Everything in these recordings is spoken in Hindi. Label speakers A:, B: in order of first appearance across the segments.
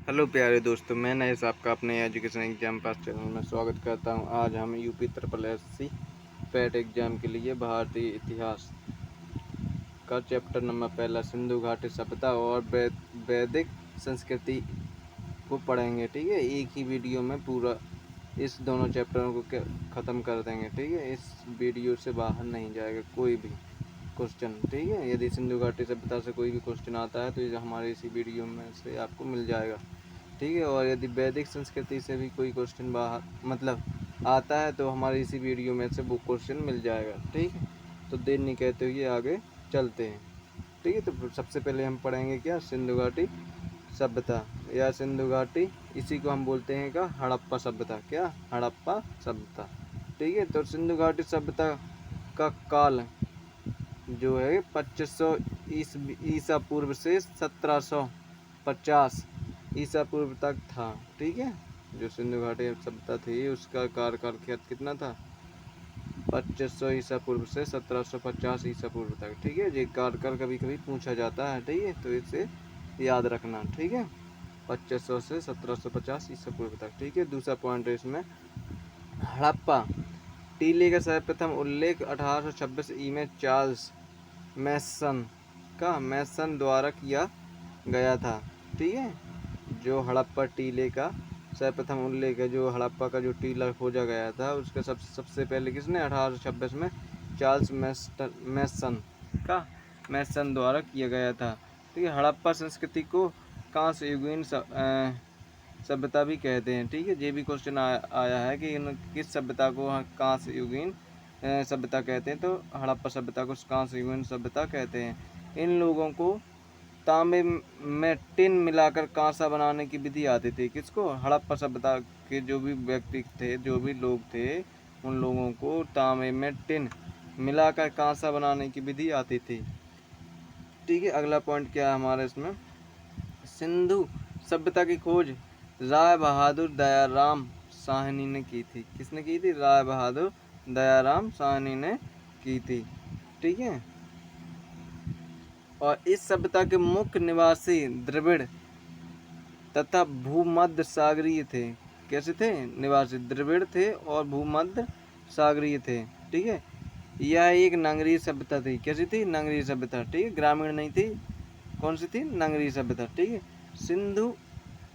A: हेलो प्यारे दोस्तों, मैं नरेश आपका अपने एजुकेशन एग्जाम पास चैनल में स्वागत करता हूं। आज हम UP triple SC PAT exam के लिए भारतीय इतिहास का चैप्टर नंबर पहला सिंधु घाटी सभ्यता और वैदिक संस्कृति को पढ़ेंगे। ठीक है, एक ही वीडियो में पूरा इस दोनों चैप्टरों को ख़त्म कर देंगे। ठीक है, इस वीडियो से बाहर नहीं जाएगा कोई भी क्वेश्चन। ठीक है, यदि सिंधु घाटी सभ्यता से कोई भी क्वेश्चन आता है तो ये हमारे इसी वीडियो में से आपको मिल जाएगा। ठीक है, और यदि वैदिक संस्कृति से भी कोई क्वेश्चन बाहर आता है तो हमारी इसी वीडियो में से वो क्वेश्चन मिल जाएगा। ठीक है, तो देर नहीं कहते हुए आगे चलते हैं। ठीक है, तो सबसे पहले हम पढ़ेंगे क्या, सिंधु घाटी सभ्यता या सिंधु घाटी, इसी को हम बोलते हैं क्या, हड़प्पा सभ्यता। क्या, हड़प्पा सभ्यता। ठीक है, तो सिंधु घाटी सभ्यता का काल जो है 2500 ईसा पूर्व से 1750 ईसा पूर्व तक था। ठीक है, जो सिंधु घाटी सभ्यता थी उसका कार्यकाल कितना था, 2500 ईसा पूर्व से 1750 ईसा पूर्व तक। ठीक है, ये कार्यकाल कभी कभी पूछा जाता है। ठीक है, तो इसे याद रखना। ठीक है, 2500 से 1750 ईसा पूर्व तक। ठीक है, दूसरा पॉइंट है इसमें, हड़प्पा टीले का सर्वप्रथम उल्लेख 1826 ई में चार्ल्स मैसन द्वारा किया गया था। ठीक है, जो हड़प्पा टीले का सर्वप्रथम उल्लेख है, जो हड़प्पा का जो टीला खोजा गया था उसका सबसे पहले किसने, 1826 में चार्ल्स मैसन द्वारा किया गया था। ठीक है, हड़प्पा संस्कृति को कांस्य युगीन सभ्यता भी कहते हैं। ठीक है, ये भी क्वेश्चन आया है कि किस सभ्यता को कांस्य युगीन सभ्यता कहते हैं, तो हड़प्पा सभ्यता को कांस्य युगीन सभ्यता कहते हैं। इन लोगों को तांबे में टिन मिलाकर कांसा बनाने की विधि आती थी। किसको, हड़प्पा सभ्यता के जो भी व्यक्ति थे, जो भी लोग थे, उन लोगों को तांबे में टिन मिलाकर कांसा बनाने की विधि आती थी। ठीक है, अगला पॉइंट क्या है हमारे इसमें, सिंधु सभ्यता की खोज राय बहादुर दयाराम साहनी ने की थी। किसने की थी, राय बहादुर दयाराम साहनी ने की थी। ठीक है, और इस सभ्यता के मुख्य निवासी द्रविड़ तथा भूमध्य सागरीय थे। कैसे थे, निवासी द्रविड़ थे और भूमध्य सागरीय थे। ठीक है, यह एक नगरीय सभ्यता थी। कैसी थी, नगरीय सभ्यता। ठीक है, ग्रामीण नहीं थी, कौन सी थी, नगरीय सभ्यता। ठीक है, सिंधु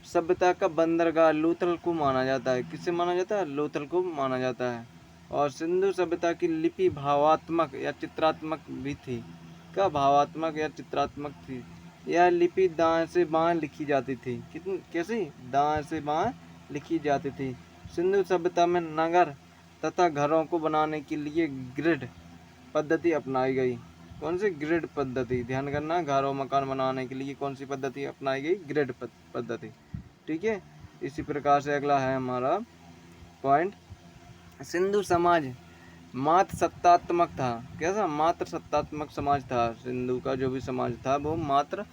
A: सभ्यता का बंदरगाह लोथल को माना जाता है। किससे माना जाता है, लोथल को माना जाता है। और सिंधु सभ्यता की लिपि भावात्मक या चित्रात्मक भी थी। क्या, भावात्मक या चित्रात्मक थी। यह लिपि दाएं से बाएं लिखी जाती थी। कितनी, कैसी, दाएं से बाएं लिखी जाती थी। सिंधु सभ्यता में नगर तथा घरों को बनाने के लिए ग्रिड पद्धति अपनाई गई। कौन सी, ग्रिड पद्धति, ध्यान करना, घरों मकान बनाने के लिए कौन सी पद्धति अपनाई गई, ग्रिड पद्धति। ठीक है, इसी प्रकार से अगला है हमारा पॉइंट, सिंधु समाज मात्र सत्तात्मक था। कैसा, मात्र सत्तात्मक समाज था। सिंधु का जो भी समाज था वो मात्र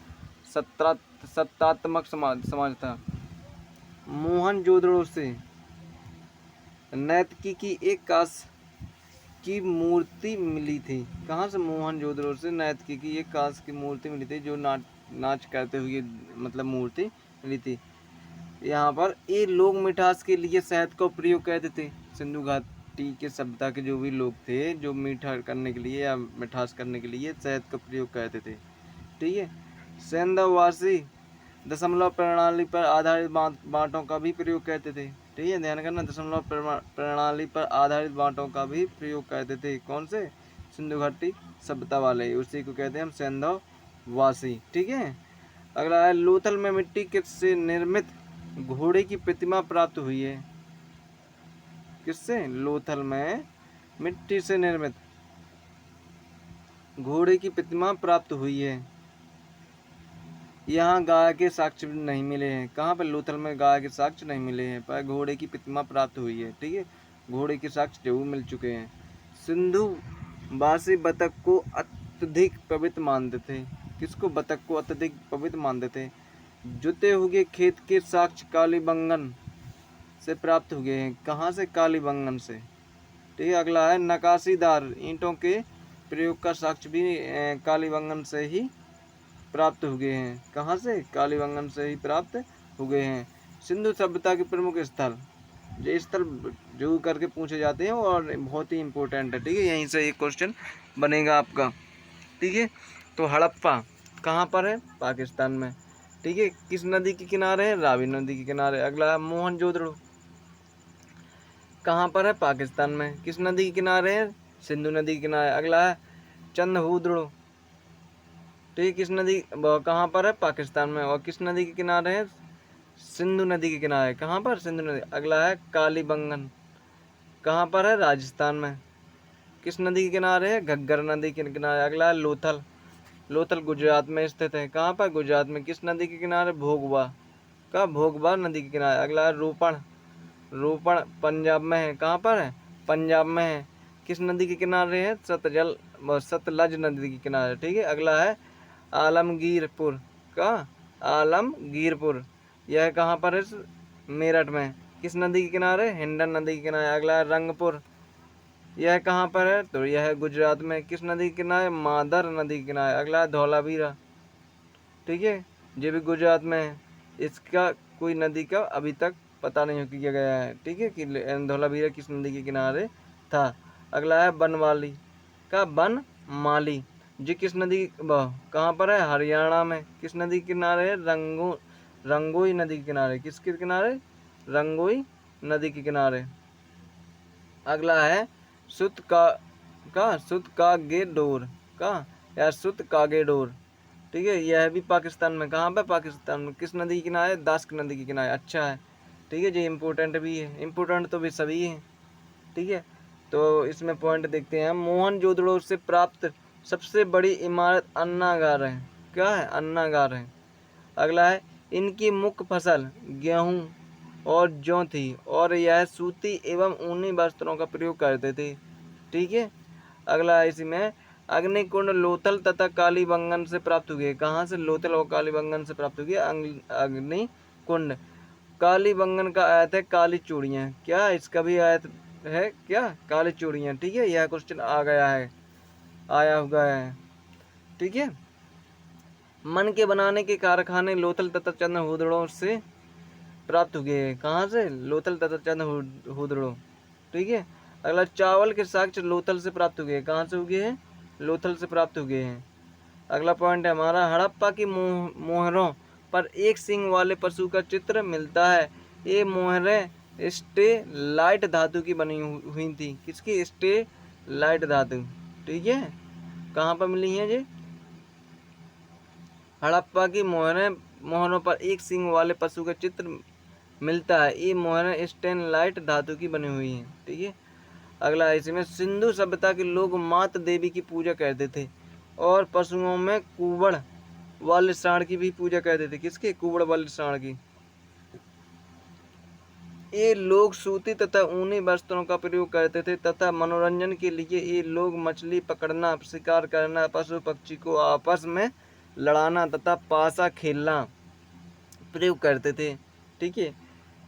A: सत्तात्मक समाज था। मोहनजोदड़ो से नैतिकी की एक कांस्य की मूर्ति मिली थी। कहाँ से, मोहनजोदड़ो से नैतिकी की एक कांस्य की मूर्ति मिली थी, जो नाच करते हुए मूर्ति मिली थी। यहाँ पर ये लोग मिठास के लिए शहद का प्रयोग करते थे। सिंधु घाटी के सभ्यता के जो भी लोग थे, जो मीठा करने के लिए या मिठास करने के लिए शहद का प्रयोग करते थे। ठीक है, सेंधववासी दशमलव प्रणाली पर आधारित बांटों का भी प्रयोग करते थे। ठीक है, ध्यान करना, दशमलव प्रणाली पर आधारित बांटों का भी प्रयोग करते थे। कौन से, सिंधु घाटी सभ्यता वाले, उसी को कहते हैं हम सेंधववासी। ठीक है, अगला है, लोथल में मिट्टी से निर्मित घोड़े की प्रतिमा प्राप्त हुई है। किससे, लोथल में मिट्टी से निर्मित घोड़े की प्रतिमा प्राप्त हुई है। यहाँ गाय के साक्ष्य नहीं मिले हैं। कहाँ पर, लोथल में गाय के साक्ष्य नहीं मिले हैं, पर घोड़े की प्रतिमा प्राप्त हुई है। ठीक है, घोड़े के साक्ष्य जरूर मिल चुके हैं। सिंधु वासी बतख को अत्यधिक पवित्र मानते थे। किसको, बतख को अत्यधिक पवित्र मानते थे। जुते हुए खेत के साक्ष्य कालीबंगन से प्राप्त हुए हैं। कहाँ से, कालीबंगन से। ठीक है, अगला है, नकाशीदार ईंटों के प्रयोग का साक्ष्य भी कालीबंगन से ही प्राप्त हुए हैं। कहाँ से, कालीबंगन से ही प्राप्त हुए हैं। सिंधु सभ्यता के प्रमुख स्थल, ये स्थल जो करके पूछे जाते हैं और बहुत ही इम्पोर्टेंट है। ठीक है, यहीं से एक क्वेश्चन बनेगा आपका। ठीक है, तो हड़प्पा कहाँ पर है? पाकिस्तान में। ठीक है, किस नदी के किनारे है? रावी नदी के किनारे। अगला है मोहनजोदड़ो, कहाँ पर है? पाकिस्तान में। किस नदी के किनारे है? सिंधु नदी के किनारे। अगला है चंदहुदड़ो, ठीक है, किस नदी कहाँ पर है? पाकिस्तान में। और किस नदी के किनारे है? सिंधु नदी के किनारे। कहाँ पर? सिंधु नदी। अगला है कालीबंगन, कहाँ पर है? राजस्थान में। किस नदी के किनारे है? घग्गर नदी के किनारे। अगला है लोथल, लोथल गुजरात में स्थित है। कहाँ पर? गुजरात में। किस नदी के किनारे? भोगवा, का भोगवा नदी के किनारे। अगला है रोपण, रोपण पंजाब में है। कहाँ पर है? पंजाब में है। किस नदी के किनारे है? सतलज नदी के किनारे। ठीक है, अगला है आलमगीरपुर, का आलमगीरपुर, यह कहाँ पर है? मेरठ में। किस नदी के किनारे? हिंडन नदी के किनारे। अगला है रंगपुर, यह कहाँ पर है? तो यह है गुजरात में। किस नदी के किनारे? मादर नदी के किनारे। अगला है धौलावीरा, ठीक है, ये भी गुजरात में है। इसका कोई नदी का अभी तक पता नहीं किया गया है। ठीक है, कि धौलावीरा किस नदी के किनारे था। अगला है बनवाली, का बनमाली, जी किस नदी कहाँ पर है? हरियाणा में। किस नदी के किनारे है? रंगोई नदी के किनारे। किसके किनारे? रंगोई नदी के किनारे। अगला है सुत कागेडोर, का या सुत कागेडोर, ठीक है, यह भी पाकिस्तान में। कहाँ पे? पाकिस्तान में। किस नदी के किनारे? दास्क नदी के किनारे। अच्छा है, ठीक है, ये इम्पोर्टेंट भी है, इम्पोर्टेंट तो भी सभी हैं। ठीक है, तो इसमें पॉइंट देखते हैं। मोहनजोदड़ो से प्राप्त सबसे बड़ी इमारत अन्नागार है। क्या है? अन्नागार है। अगला है इनकी मुख्य फसल गेहूं और जौ थी और यह सूती एवं ऊनी वस्त्रों का प्रयोग करते थे। ठीक है, अगला है इसी में अग्निकुंड लोथल तथा कालीबंगन से प्राप्त हुए। कहाँ से? लोथल और कालीबंगन से प्राप्त हुए अग्निकुंड। कालीबंगन का आयत है काली चूड़ियाँ। क्या इसका भी आयत है? क्या? काली चूड़ियाँ। ठीक है, यह क्वेश्चन आ गया है, आया हुआ है। ठीक है, मन के बनाने के कारखाने लोथल तथा चंदहुदड़ों से प्राप्त हुए। कहाँ से? लोथल तथा चंदहुदड़ों। ठीक है, अगला चावल के साक्ष्य लोथल से प्राप्त हुए। कहाँ से हुए हैं? लोथल से प्राप्त हुए हैं। अगला पॉइंट है हमारा हड़प्पा की मोहरों पर एक सींग वाले पशु का चित्र मिलता है। ये मोहरें स्टेलाइट धातु की बनी हुई थी। किसकी? स्टेलाइट धातु। ठीक है, कहाँ पर मिली है ये? हड़प्पा की मोहरों पर एक सींग वाले पशु का चित्र मिलता है। ये मोहरें स्टेनलाइट धातु की बनी हुई हैं। ठीक है, अगला है इसमें सिंधु सभ्यता के लोग मात देवी की पूजा करते थे और पशुओं में कुबड़ वाले सांड की भी पूजा करते थे। किसके? कुबड़ वाले सांड की। ये लोग सूती तथा ऊनी वस्त्रों का प्रयोग करते थे तथा मनोरंजन के लिए ये लोग मछली पकड़ना, शिकार करना, पशु पक्षी को आपस में लड़ाना तथा पासा खेलना प्रयोग करते थे। ठीक है,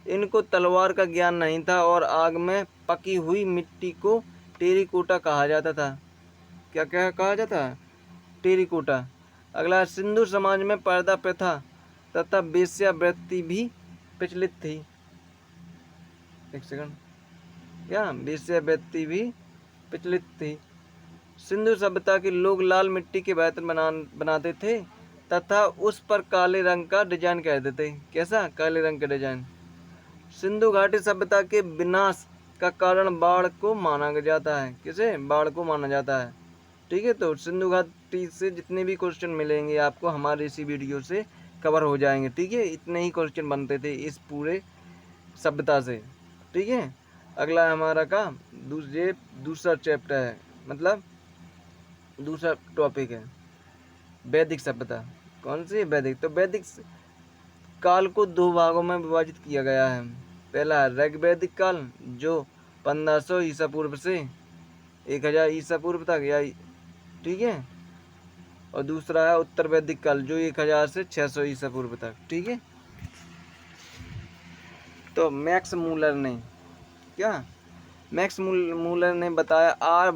A: इनको तलवार का ज्ञान नहीं था और आग में पकी हुई मिट्टी को टेरिकोटा कहा जाता था। क्या क्या कहा जाता है? टेरिकोटा। अगला, सिंधु समाज में पर्दा प्रथा तथा वेश्यावृत्ति भी प्रचलित थी। एक सेकंड, क्या? वेश्यावृत्ति भी प्रचलित थी। सिंधु सभ्यता के लोग लाल मिट्टी के बर्तन बनाते थे तथा उस पर काले रंग का डिजाइन करते थे। कैसा? काले रंग का डिजाइन। सिंधु घाटी सभ्यता के विनाश का कारण बाढ़ को माना जाता है। किसे? बाढ़ को माना जाता है। ठीक है, तो सिंधु घाटी से जितने भी क्वेश्चन मिलेंगे आपको हमारे इसी वीडियो से कवर हो जाएंगे। ठीक है, इतने ही क्वेश्चन बनते थे इस पूरे सभ्यता से। ठीक है, अगला हमारा का दूसरा चैप्टर है, मतलब दूसरा टॉपिक है वैदिक सभ्यता। कौन सी? वैदिक। तो वैदिक काल को दो भागों में विभाजित किया गया है। पहला है ऋग्वैदिक काल जो 1500 ईसा पूर्व से 1000 ईसा पूर्व तक या, ठीक है, और दूसरा है उत्तर वैदिक काल जो 1000 से 600 ईसा पूर्व तक। ठीक है, तो मैक्स मूलर ने बताया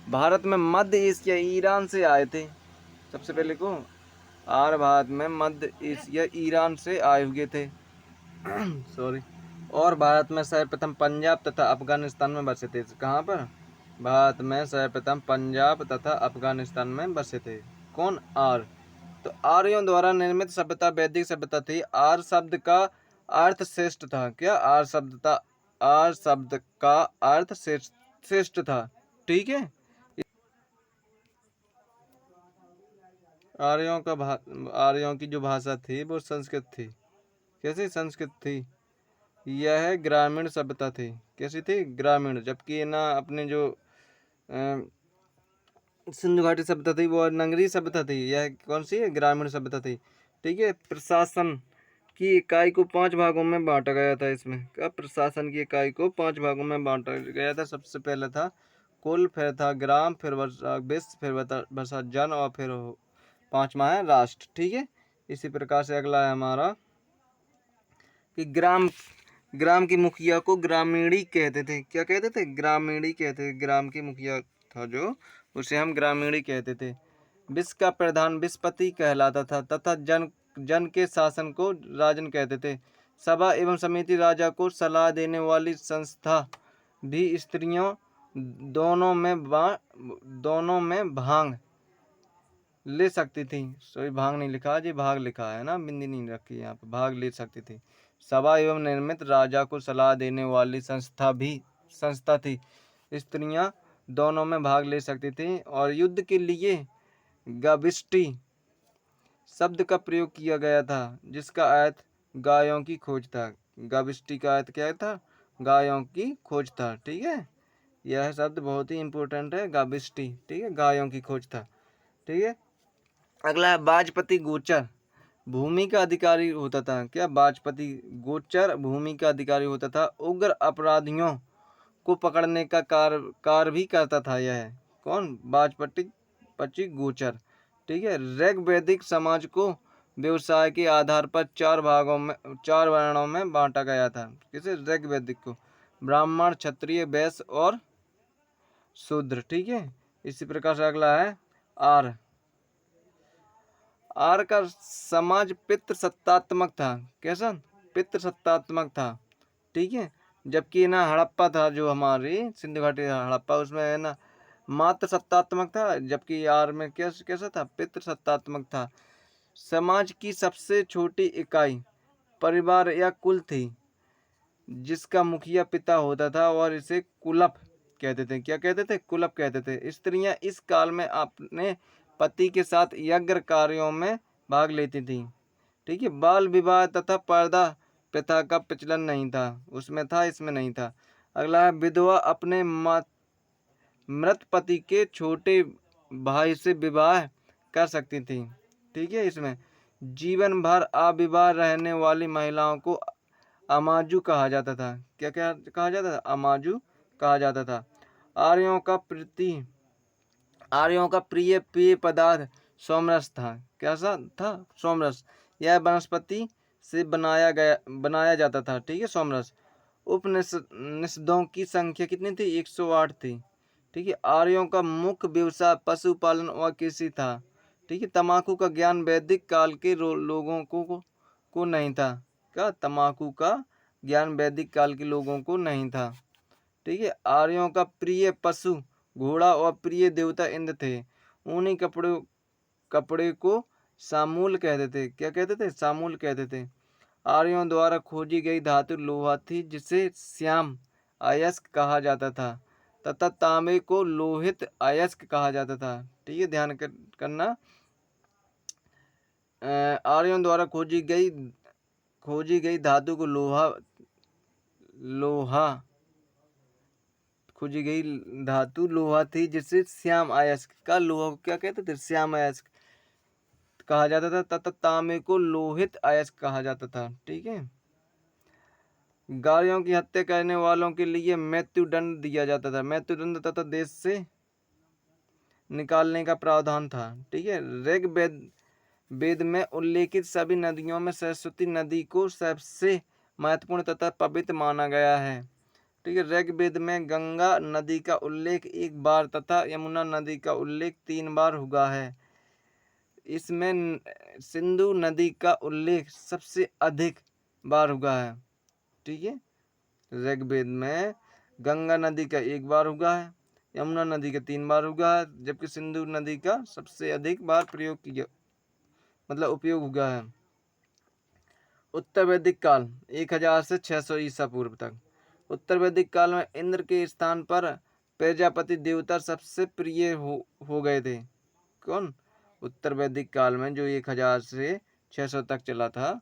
A: भारत में मध्य एशिया ईरान से आए थे। सबसे पहले को आर्य भारत में मध्य एशिया ईरान से आए हुए थे। सॉरी। और भारत में सर्वप्रथम पंजाब तथा अफगानिस्तान में बसे थे। कहाँ पर? भारत में सर्वप्रथम पंजाब तथा अफगानिस्तान में बसे थे। कौन? आर्य। तो आर्यों द्वारा निर्मित सभ्यता वैदिक सभ्यता थी। आर्य शब्द का अर्थ श्रेष्ठ था। क्या? आर्य शब्द का अर्थ श्रेष्ठ था। ठीक है। आर्यों की जो भाषा थी वो संस्कृत थी। कैसी संस्कृत थी? यह ग्रामीण सभ्यता थी। कैसी थी? ग्रामीण। जबकि ना अपने जो सिंधु घाटी सभ्यता थी वो नगरीय सभ्यता थी। यह कौन सी है? ग्रामीण सभ्यता थी। ठीक है। प्रशासन की इकाई को 5 भागों में बांटा गया था। इसमें क्या? प्रशासन की इकाई को 5 भागों में बांटा गया था। सबसे पहले था कुल, फिर था ग्राम, फिर विश्व, फिर वर्षा जन, और फिर 5वां है राष्ट्र। ठीक है। इसी प्रकार से अगला है हमारा कि ग्राम की मुखिया को ग्रामीणी कहते थे। क्या कहते थे? ग्रामीणी कहते थे। ग्राम की मुखिया था जो, उसे हम ग्रामीणी कहते थे। विश्व का प्रधान विस्पति कहलाता था तथा जन के शासन को राजन कहते थे। सभा एवं समिति राजा को सलाह देने वाली संस्था भी स्त्रियों दोनों में भाग ले सकती थी। सॉरी, भाग नहीं लिखा जी, भाग लिखा है ना, बिंदी नहीं रखी यहाँ पे। भाग ले सकती थी। सभा एवं निर्मित राजा को सलाह देने वाली संस्था थी। स्त्रियां दोनों में भाग ले सकती थी। और युद्ध के लिए गाविष्टी शब्द का प्रयोग किया गया था, जिसका अर्थ गायों की खोज था। गाविष्टी का अर्थ क्या था? गायों की खोज था। ठीक है। यह शब्द बहुत ही इंपॉर्टेंट है, गाविष्टी। ठीक है। गायों की खोज था। ठीक है। अगला है वाजपति गोचर भूमि का अधिकारी होता था। क्या? वाजपति गोचर भूमि का अधिकारी होता था। उग्र अपराधियों को पकड़ने का कार्य भी करता था। यह कौन? वाजपति गोचर। ठीक है। ऋग वैदिक समाज को व्यवसाय के आधार पर 4 वर्णों में बांटा गया था। किसे? ऋग वैदिक को। ब्राह्मण, क्षत्रिय, वैश्य और शूद्र। ठीक है। इसी प्रकार से अगला है आर्य। आर्य का समाज पितृसत्तात्मक था। कैसा? पितृसत्तात्मक था। ठीक है। जबकि ना हड़प्पा था, जो हमारी सिंधु घाटी हड़प्पा, उसमें है ना मात्र सत्तात्मक था। जबकि आर्य में कैसा था? पितृसत्तात्मक था। समाज की सबसे छोटी इकाई परिवार या कुल थी, जिसका मुखिया पिता होता था और इसे कुलप कहते थे। क्या कहते थे? कुलप कहते थे। स्त्रियां इस काल में अपने पति के साथ यज्ञ कार्यों में भाग लेती थीं। ठीक है। बाल विवाह तथा पर्दा प्रथा का प्रचलन नहीं था। उसमें था, इसमें नहीं था। अगला है विधवा अपने मृत पति के छोटे भाई से विवाह कर सकती थी। ठीक है। इसमें जीवन भर अविवाह रहने वाली महिलाओं को अमाजू कहा जाता था। क्या क्या कहा जाता था? अमाजू कहा जाता था। आर्यों का प्रिय पेय पदार्थ सोमरस था। कैसा था? सोमरस। यह वनस्पति से बनाया जाता था। ठीक है। सोमरस। उपनिषदों की संख्या कितनी थी? 108 थी। ठीक है। आर्यों का मुख्य व्यवसाय पशुपालन और कृषि था। ठीक है। तंबाकू का ज्ञान वैदिक काल के लोगों को नहीं था। क्या? तंबाकू का ज्ञान वैदिक काल के लोगों को नहीं था। ठीक है। आर्यों का प्रिय पशु घोड़ा और प्रिय देवता इंद्र थे। ऊनी कपड़े को सामूल कहते थे। क्या कहते थे? सामूल कहते थे। आर्यों द्वारा खोजी गई धातु लोहा थी, जिसे श्याम अयस्क कहा जाता था तथा तांबे को लोहित अयस्क कहा जाता था। ठीक है। ध्यान करना। आर्यों द्वारा खोजी गई धातु को लोहा खोजी गई धातु लोहा थी, जिसे श्याम अयस्क का लोहा को क्या कहते थे? श्याम अयस्क कहा जाता था तथा तांबे को लोहित अयस्क कहा जाता था। ठीक है। गायों की हत्या करने वालों के लिए मृत्युदंड दिया जाता था। मृत्युदंड तथा देश से निकालने का प्रावधान था। ठीक है। ऋग वेद में उल्लेखित सभी नदियों में सरस्वती नदी को सबसे महत्वपूर्ण तथा पवित्र माना गया है। ठीक है। ऋग्वेद में गंगा नदी का उल्लेख 1 बार तथा यमुना नदी का उल्लेख 3 बार हुआ है। इसमें सिंधु नदी का उल्लेख सबसे अधिक बार हुआ है। ठीक है, ऋग्वेद में गंगा नदी का 1 बार हुआ है, यमुना नदी का 3 बार हुआ है, जबकि सिंधु नदी का सबसे अधिक बार प्रयोग किया मतलब उपयोग हुआ है। उत्तर वैदिक काल 1000 से 600 ईसा पूर्व तक। उत्तर वैदिक काल में इंद्र के स्थान पर प्रजापति देवता सबसे प्रिय हो गए थे। कौन? उत्तर वैदिक काल में जो 1000 से 600 तक चला था,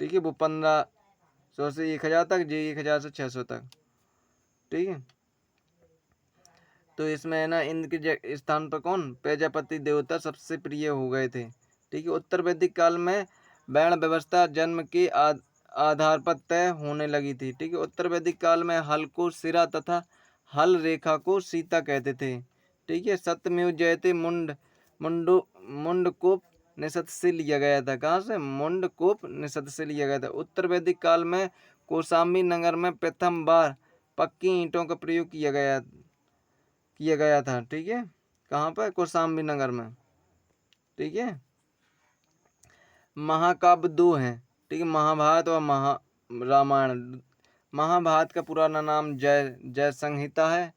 A: ठीक है, वो 1500 से 1000 तक, जो 1000 से 600 तक। ठीक है, तो इसमें है ना इंद्र के स्थान पर कौन? प्रजापति देवता सबसे प्रिय हो गए थे। ठीक है, उत्तर वैदिक काल में वर्ण व्यवस्था जन्म के आधार पर तय होने लगी थी। ठीक है, उत्तर वैदिक काल में हल को सिरा तथा हल रेखा को सीता कहते थे। ठीक है, सत्यमेव जयते मुंडकोप निषद से लिया गया था। कहाँ से? मुंडकोप निषद से लिया गया था। उत्तर वैदिक काल में कौशाम्बी नगर में प्रथम बार पक्की ईंटों का प्रयोग किया गया था। ठीक है, कहाँ पर? कौशाम्बी नगर में। ठीक है, महाकाव्य 2 हैं। ठीक है, महाभारत और रामायण। महाभारत का पुराना नाम जय संहिता है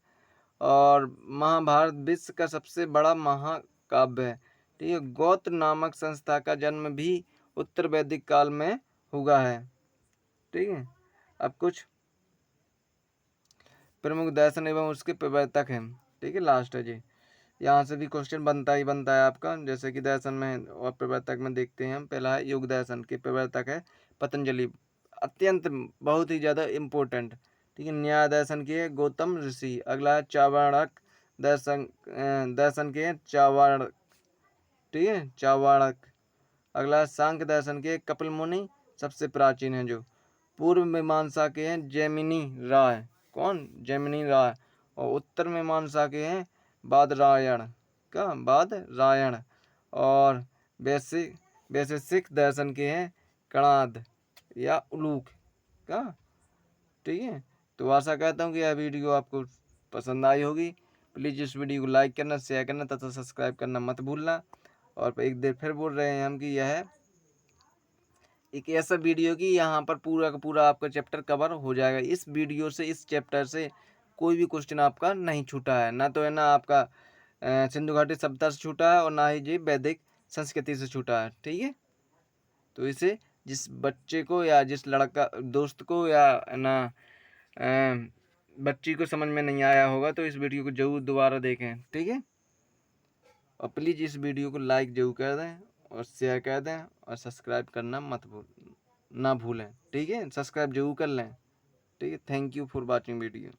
A: और महाभारत विश्व का सबसे बड़ा महाकाव्य है। ठीक है, गोत्र नामक संस्था का जन्म भी उत्तर वैदिक काल में हुआ है। ठीक है, अब कुछ प्रमुख दर्शन एवं उसके प्रवर्तक हैं। ठीक है, लास्ट है जी, यहाँ से भी क्वेश्चन बनता है आपका, जैसे कि दर्शन में और प्रवर्तक में देखते हैं हम। पहला है योग दर्शन के प्रवर्तक है पतंजलि, अत्यंत बहुत ही ज़्यादा इम्पोर्टेंट। ठीक है, न्याय दर्शन के गौतम ऋषि। अगला है चावाणक दर्शन के चावाणक। ठीक है, चावाणक। अगला है सांख्य दर्शन के कपिल मुनि, सबसे प्राचीन है जो। पूर्व मीमांसा के हैं जैमिनी राय। कौन? जैमिनी राय। और उत्तर मीमांसा के हैं बादरायण। क्या? बादरायण। और वैशेषिक दर्शन के हैं कणाद या उलूक। क्या? ठीक है, तो आशा करता हूँ कि यह वीडियो आपको पसंद आई होगी। प्लीज़ इस वीडियो को लाइक करना, शेयर करना तथा सब्सक्राइब करना मत भूलना। और एक देर फिर बोल रहे हैं हम कि यह एक ऐसा वीडियो कि यहाँ पर पूरा का पूरा आपका चैप्टर कवर हो जाएगा। इस वीडियो से, इस चैप्टर से कोई भी क्वेश्चन आपका नहीं छूटा है। ना तो है ना आपका सिंधु घाटी सभ्यता से छूटा है और ना ही जी वैदिक संस्कृति से छूटा है। ठीक है, तो इसे जिस बच्चे को या जिस लड़का दोस्त को या ना बच्ची को समझ में नहीं आया होगा तो इस वीडियो को जरूर दोबारा देखें। ठीक है, और प्लीज़ इस वीडियो को लाइक जरूर कर दें और शेयर कर दें और सब्सक्राइब करना ना भूलें। ठीक है, सब्सक्राइब जरूर कर लें। ठीक है, thank you for watching video.